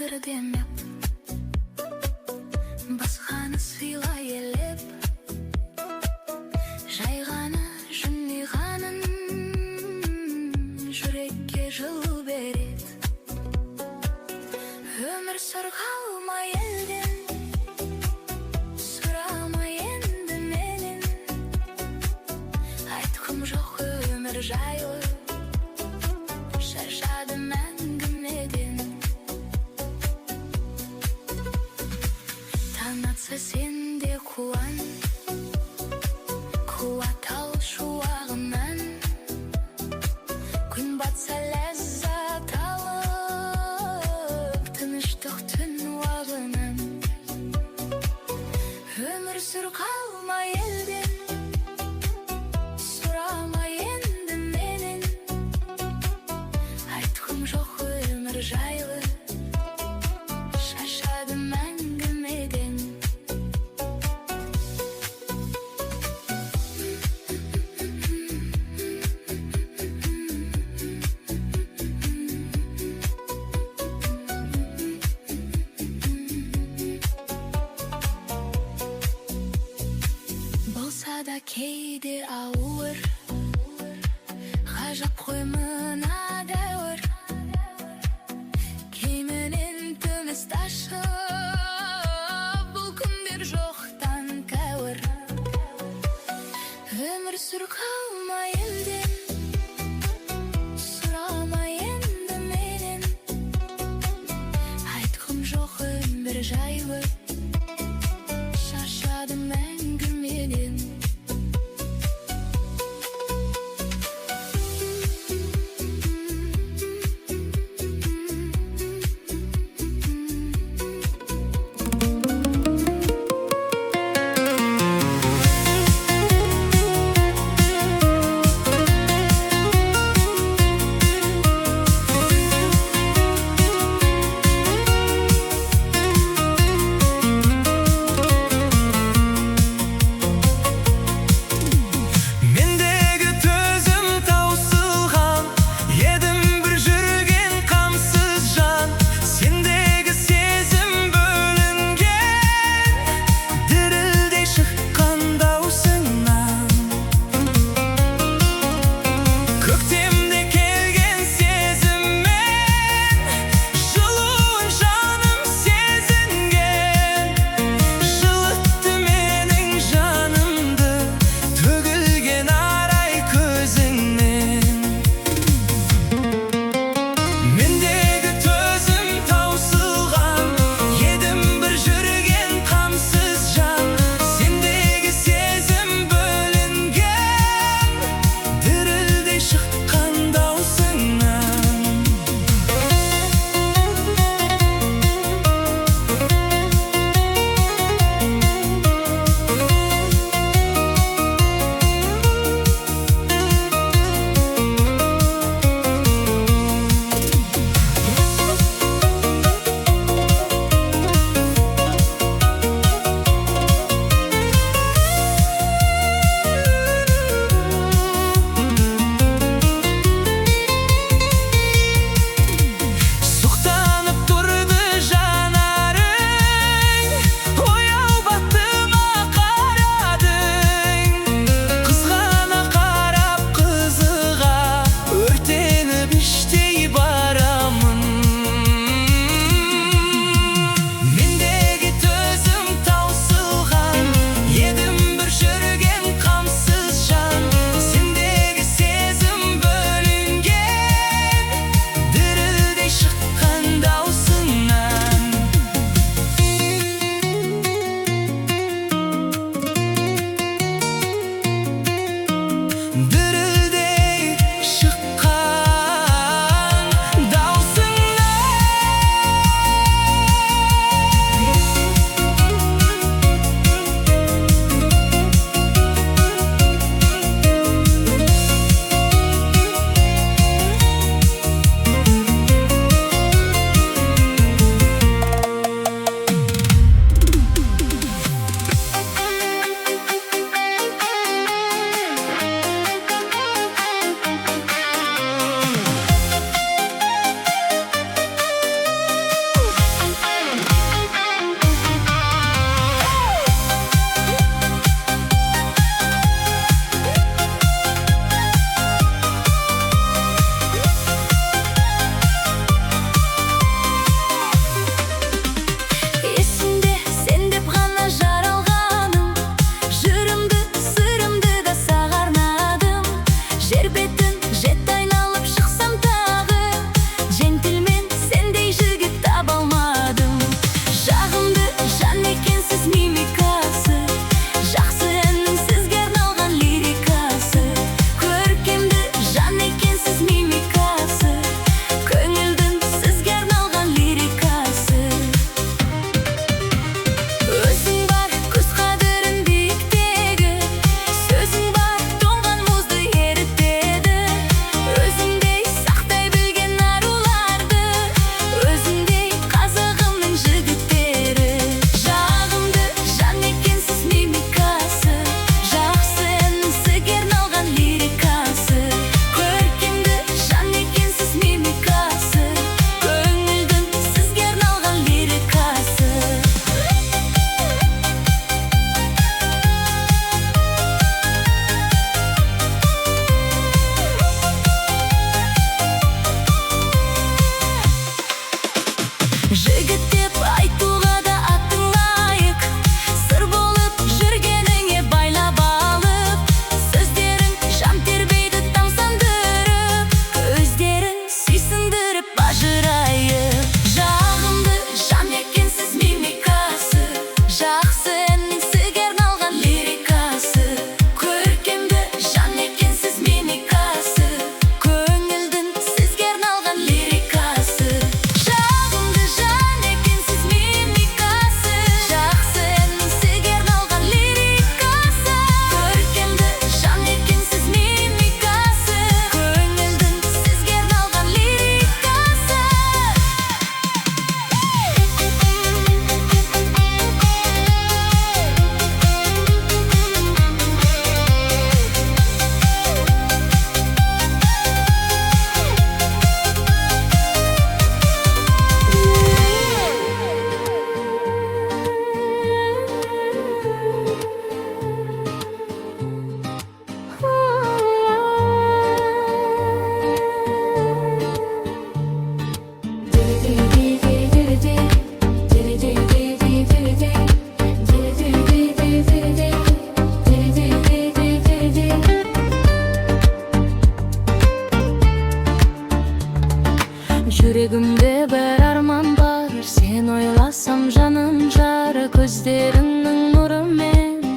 тағдыр демеп, басқаны сыйлай елеп, жайғаны жымиғанын жүрекке жылу берет. Өмір сырғалма елден, сұрама енді менен, айтқым жоқ өмір жайлы, шаршадым әңгімеден. Таң атса сен де қуан, қуат ал шуағынан, күн батса ләззат алып, тыныштық түн уағынан. Өмір сырғалма елден, сұрама енді менен, айтқым жоқ өмір жайлы, шаршадым әңгімеден. Болса да кейде ауыр, ғажап қой мына дәуір, киімінен күміс ташып, бұл күндер жоқтан кәуір. Өмір сырғалма елден, сұрама енді менен, айтқым жоқ өмір жайлы, шаршадым әңгімеден.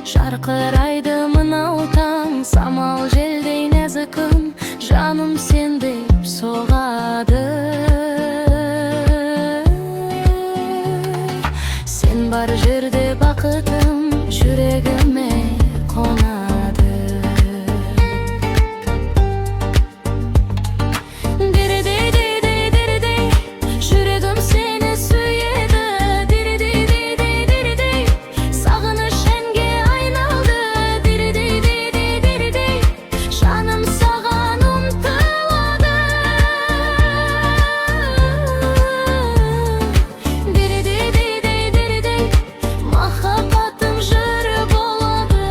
Жарқырайды мынау таң, самал желдей нәзікім, жаным сен деп соғады. Сен бар жерде бақытым жүрегіме қонады. Диридей, жүрегім сені сүйеді. Диридей, сағыныш әнге айналды. Диридей, жаным саған ұмтылады. Диридей, махаббатым жыры болады.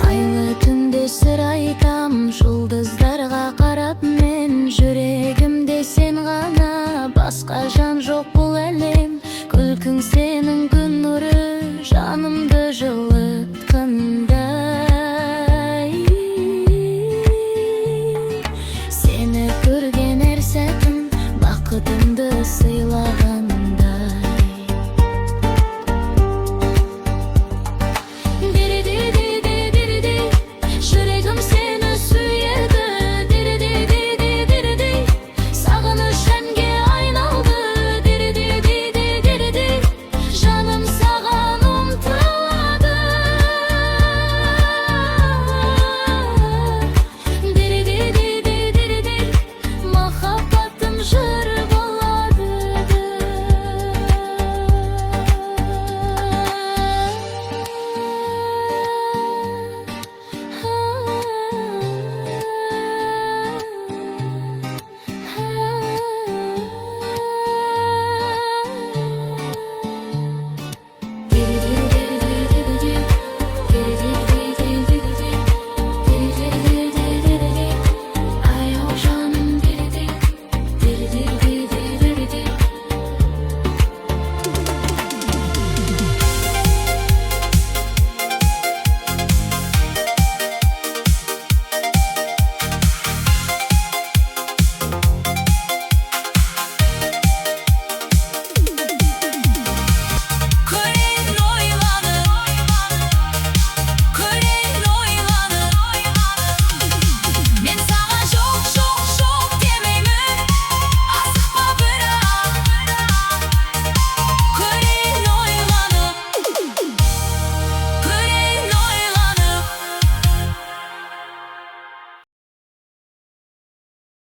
Айлы түнде сыр айтам, жұлдыздарға қарап мен. Жүрегімде сен ғана, басқа жан жоқ бұл әлем. Күлкің сен